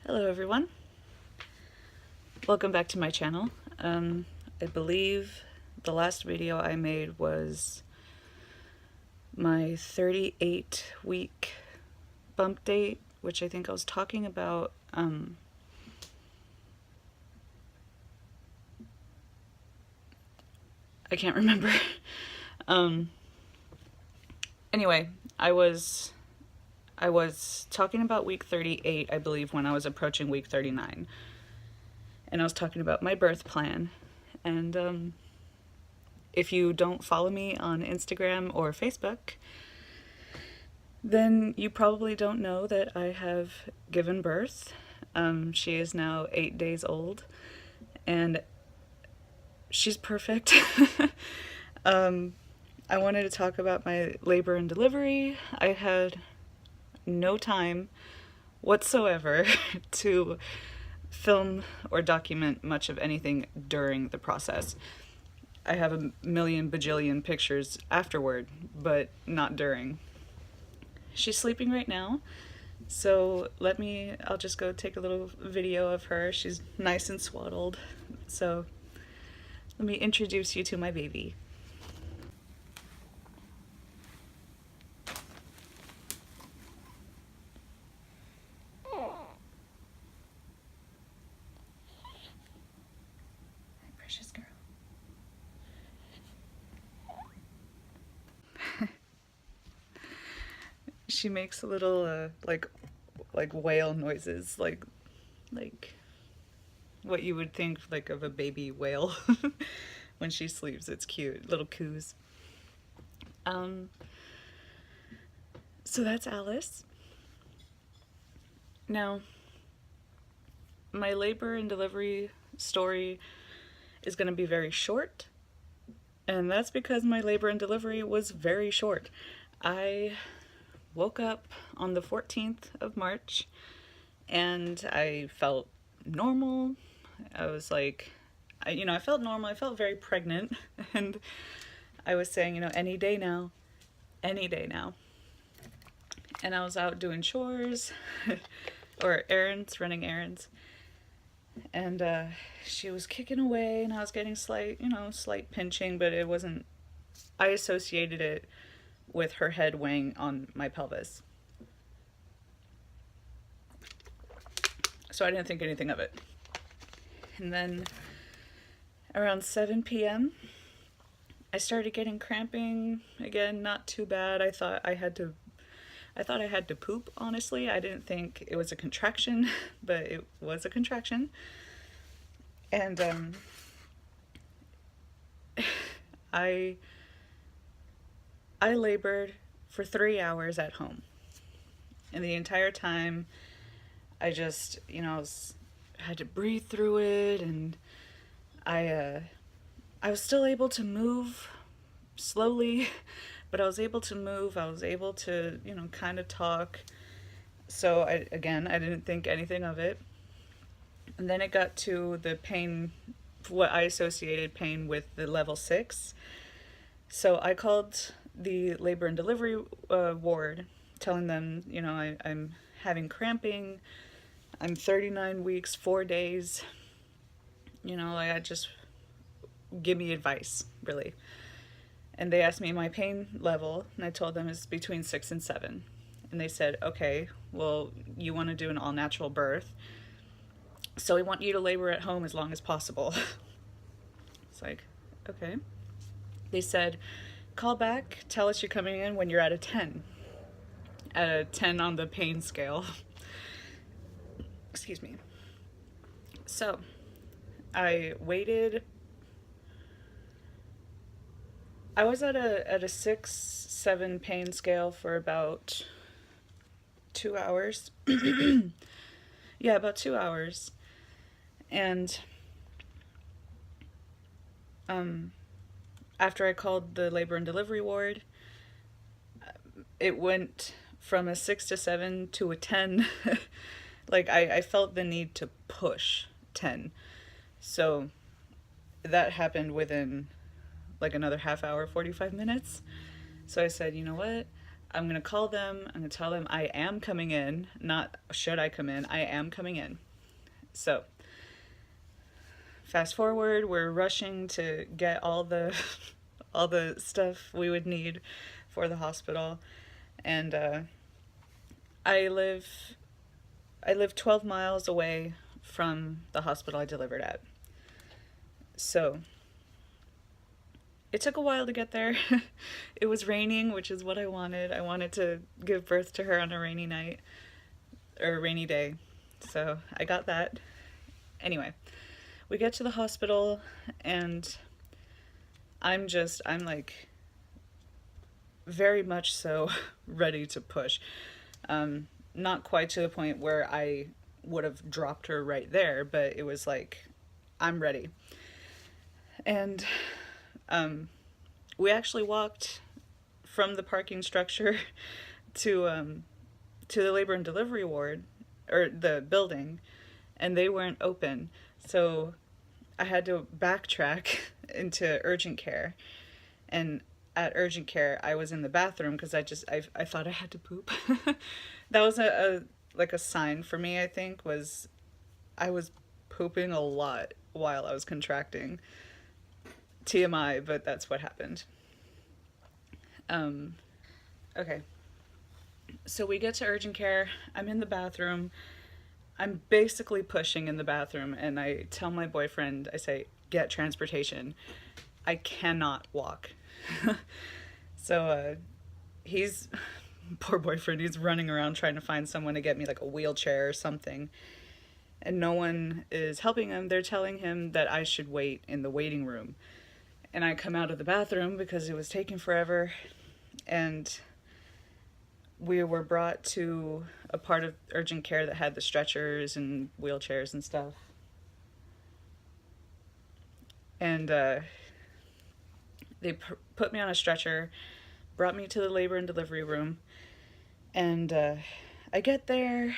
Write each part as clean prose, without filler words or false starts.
Hello everyone, welcome back to my channel. I believe the last video I made was my 38-week bump date, which I think I was talking about I can't remember. Anyway, I was talking about week 38, I believe, when I was approaching week 39. And I was talking about my birth plan. And if you don't follow me on Instagram or Facebook, then you probably don't know that I have given birth. She is now 8 days old, and she's perfect. I wanted to talk about my labor and delivery. I had no time whatsoever to film or document much of anything during the process. I have a million bajillion pictures afterward, but not during. She's sleeping right now, so I'll just go take a little video of her. She's nice and swaddled, so let me introduce you to my baby. Precious girl. She makes a little like whale noises, like what you would think like of a baby whale when she sleeps. It's cute, little coos. So that's Alice. Now, my labor and delivery story is going to be very short, and that's because my labor and delivery was very short. I woke up on the 14th of March and I felt normal. I was like, I felt normal. I felt very pregnant, and I was saying, any day now, any day now. And I was out doing chores or errands, running errands. And she was kicking away, and I was getting slight pinching, but it wasn't, I associated it with her head weighing on my pelvis. So I didn't think anything of it. And then around 7 p.m., I started getting cramping again, not too bad. I thought I had to poop, honestly. I didn't think it was a contraction, but it was a contraction. And I labored for 3 hours at home. And the entire time I just, had to breathe through it, and I was still able to move slowly, but I was able to move. I was able to, kind of talk. So I didn't think anything of it. And then it got to the pain, what I associated pain with, the level 6. So I called the labor and delivery ward, telling them, I'm having cramping. I'm 39 weeks, 4 days. I just, give me advice, really. And they asked me my pain level, and I told them it's between 6 and 7. And they said, okay, well, you want to do an all-natural birth, so we want you to labor at home as long as possible. It's like, okay. They said, call back, tell us you're coming in when you're at a 10. At a 10 on the pain scale. Excuse me. So, I waited. I was at a 6-7 pain scale for about 2 hours. Yeah, about 2 hours. And after I called the labor and delivery ward, it went from a 6 to 7 to a 10. Like, I felt the need to push 10. So that happened within like another half hour, 45 minutes. So I said, you know what? I'm going to call them. I'm going to tell them I am coming in, not should I come in. I am coming in. So, fast forward, we're rushing to get all the all the stuff we would need for the hospital. And I live I live 12 miles away from the hospital I delivered at. So, it took a while to get there. It was raining, which is what I wanted. I wanted to give birth to her on a rainy night, or a rainy day. So I got that. Anyway, we get to the hospital, and I'm like very much so ready to push. Not quite to the point where I would have dropped her right there, but it was like, I'm ready. And we actually walked from the parking structure to the labor and delivery ward, or the building, and they weren't open. So I had to backtrack into urgent care. And at urgent care, I was in the bathroom because I thought I had to poop. That was a like a sign for me, I think, was I was pooping a lot while I was contracting. TMI, but that's what happened. Okay. So we get to urgent care. I'm in the bathroom. I'm basically pushing in the bathroom, and I tell my boyfriend, I say, get transportation. I cannot walk. So he's, poor boyfriend, he's running around trying to find someone to get me like a wheelchair or something. And no one is helping him. They're telling him that I should wait in the waiting room. And I come out of the bathroom because it was taking forever. And we were brought to a part of urgent care that had the stretchers and wheelchairs and stuff. And they put me on a stretcher, brought me to the labor and delivery room. And I get there,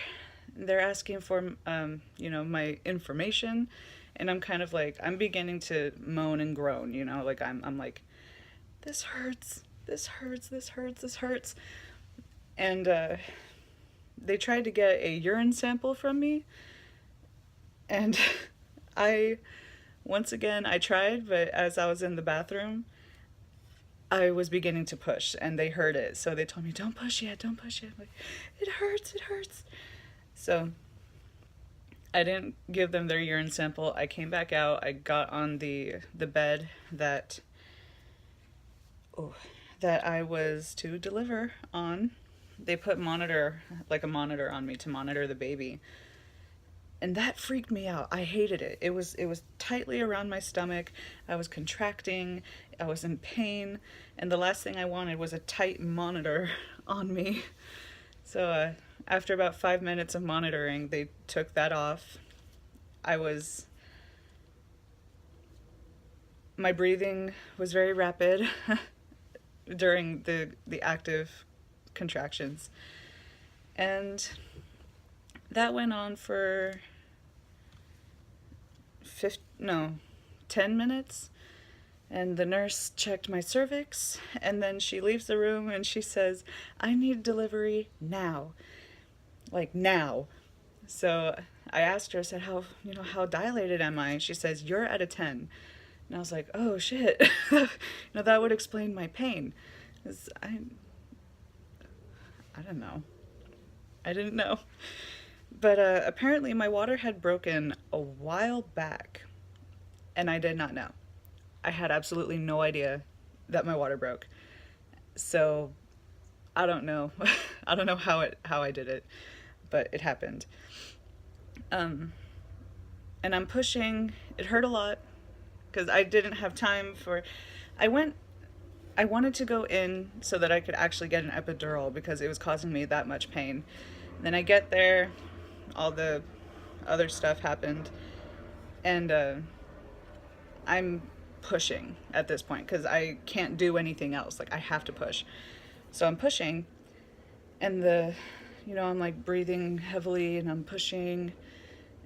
they're asking for, my information. And I'm kind of like, I'm beginning to moan and groan, like I'm like, this hurts, this hurts, this hurts, this hurts. And they tried to get a urine sample from me. And once again, I tried, but as I was in the bathroom, I was beginning to push, and they heard it. So they told me, don't push yet, don't push yet. I'm like, it hurts, it hurts. So I didn't give them their urine sample. I came back out. I got on the bed that I was to deliver on. They put a monitor on me to monitor the baby. And that freaked me out. I hated it. It was tightly around my stomach. I was contracting. I was in pain. And the last thing I wanted was a tight monitor on me. So after about 5 minutes of monitoring, they took that off. My breathing was very rapid during the active contractions. And that went on for 10 minutes. And the nurse checked my cervix, and then she leaves the room and she says, I need delivery now. Like now. So I asked her, I said, how dilated am I? And she says, you're at a 10. And I was like, oh shit. That would explain my pain. 'Cause I don't know. I didn't know. But apparently my water had broken a while back, and I did not know. I had absolutely no idea that my water broke. So I don't know. I don't know how I did it, but it happened. And I'm pushing. It hurt a lot because I didn't have time for. I wanted to go in so that I could actually get an epidural because it was causing me that much pain. And then I get there, all the other stuff happened, and I'm pushing at this point because I can't do anything else. Like, I have to push. So I'm pushing, and I'm like breathing heavily, and I'm pushing,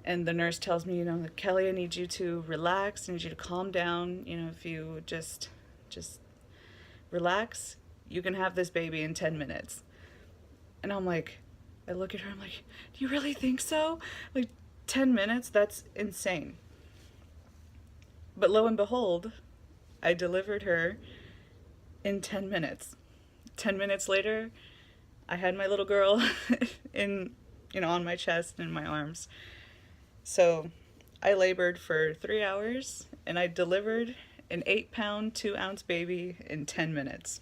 and the nurse tells me, Kelly, I need you to relax. I need you to calm down. If you just relax, you can have this baby in 10 minutes. And I'm like, I look at her, I'm like, do you really think so? Like, 10 minutes? That's insane. But lo and behold, I delivered her in 10 minutes. 10 minutes later, I had my little girl on my chest and in my arms. So I labored for 3 hours and I delivered an 8-pound, 2-ounce baby in 10 minutes.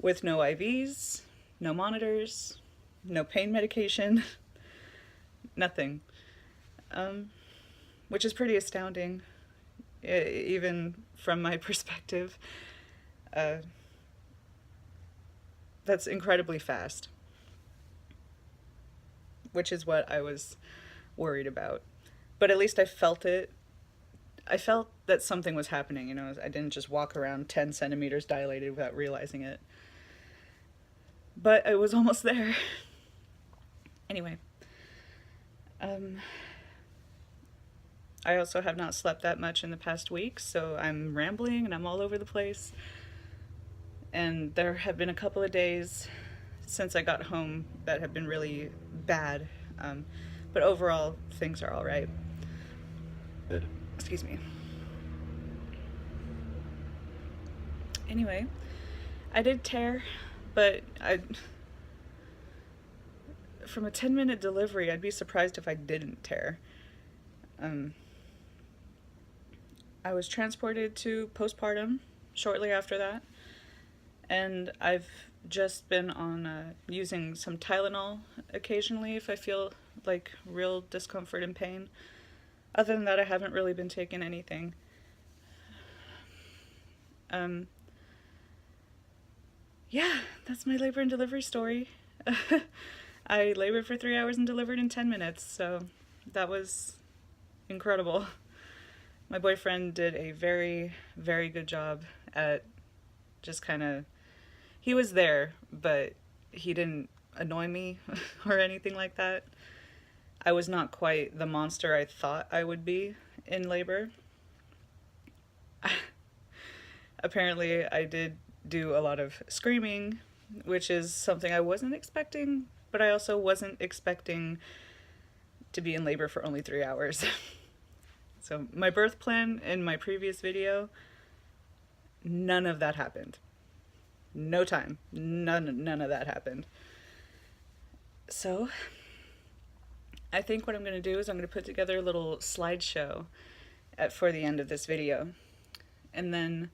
With no IVs, no monitors, no pain medication, nothing. Which is pretty astounding, even from my perspective. That's incredibly fast, which is what I was worried about. But at least I felt it. I felt that something was happening, I didn't just walk around 10 centimeters dilated without realizing it. But I was almost there. Anyway, I also have not slept that much in the past week, so I'm rambling and I'm all over the place. And there have been a couple of days since I got home that have been really bad. But overall, things are all right. Good. Excuse me. Anyway, I did tear, but from a 10-minute delivery, I'd be surprised if I didn't tear. I was transported to postpartum shortly after that, and I've just been on using some Tylenol occasionally if I feel like real discomfort and pain. Other than that, I haven't really been taking anything. Yeah, that's my labor and delivery story. I labored for 3 hours and delivered in 10 minutes, so that was incredible. My boyfriend did a very, very good job at just he was there, but he didn't annoy me or anything like that. I was not quite the monster I thought I would be in labor. Apparently, I did do a lot of screaming, which is something I wasn't expecting, but I also wasn't expecting to be in labor for only 3 hours. So my birth plan in my previous video, none of that happened. No time. None of that happened. So I think what I'm going to do is I'm going to put together a little slideshow for the end of this video. And then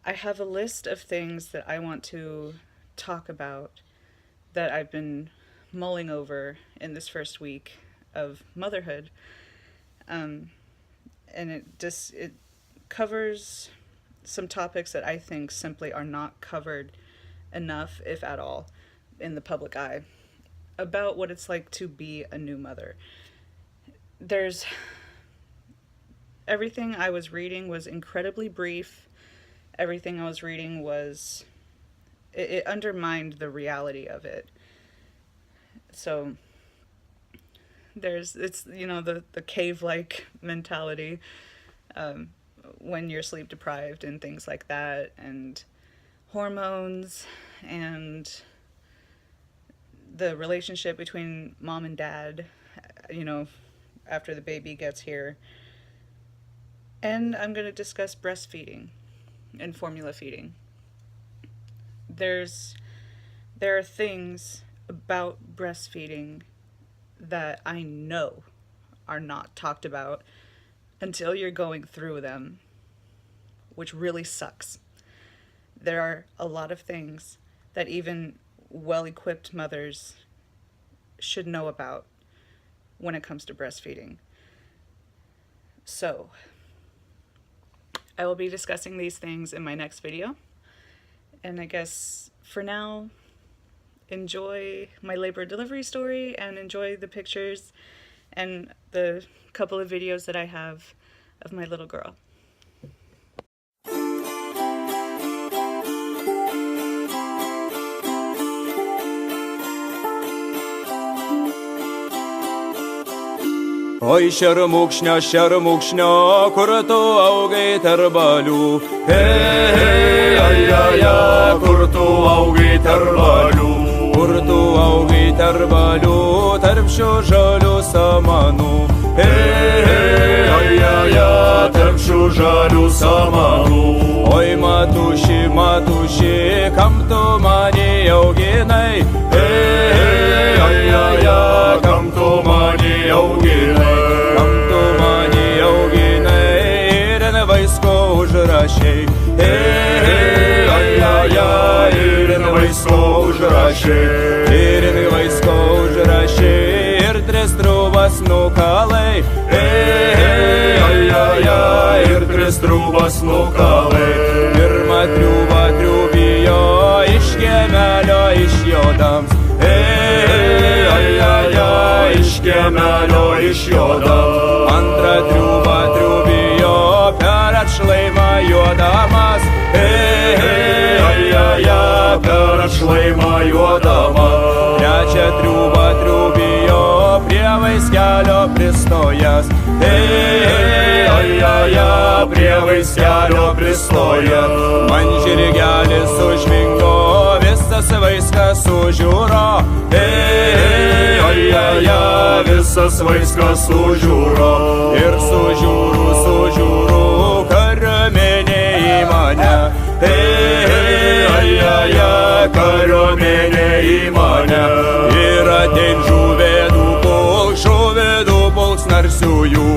I have a list of things that I want to talk about that I've been mulling over in this first week of motherhood. And it covers some topics that I think simply are not covered enough, if at all, in the public eye, about what it's like to be a new mother. Everything I was reading was incredibly brief. Everything I was reading it undermined the reality of it. So it's the cave-like mentality when you're sleep deprived and things like that, and hormones, and the relationship between mom and dad, after the baby gets here. And I'm going to discuss breastfeeding and formula feeding. There are things about breastfeeding that I know are not talked about until you're going through them, which really sucks. There are a lot of things that even well-equipped mothers should know about when it comes to breastfeeding. So I will be discussing these things in my next video. And I guess for now, enjoy my labor delivery story and enjoy the pictures and the couple of videos that I have of my little girl. Oy sharmukshna kurto auge tarbalu hey ay ay kurto arba tarp šių žalių samanų. Tarp šių žalių samanų. Oi, matuši, kam tu mane auginai? Kam tu mane auginai? Kam tu mane auginai? Ir vaisko užrašiai. Ir vaisko užrašiai. Ir vaisko užrašiai. Ir tris trūbas nukalai. Ir tris trūbas nukalai. Pirmą triūbą triūbijo iš kiemelio išjodams. Iš kiemelio išjodams. Antrą triūbą triūbijo per atšlaimą juodamas. Per atšlaimą juodamas. Trečią triūbą triūbijo prie vaiskelio pristojęs. Prie vaiskelio pristojęs. Man žirgelis užvingo, visas vaiskas sužiūro. Visas vaiskas sužiūro. Ir sužiūru, kariuomenė į mane. Kariuomenė į mane. Ir atein žuvėdų pulks narsiųjų.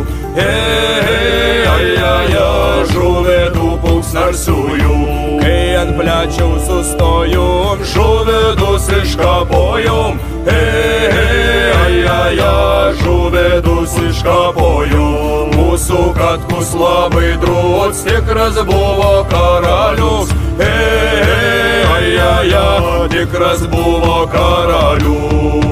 Žuvėdų pulks narsiųjų. Kai ant plečiau sustojom, žuvėdus iškapojom. Žuvėdus iškapojom. Mūsų katkus labai drūts, tikras buvo karalius. Tikras buvo karalius.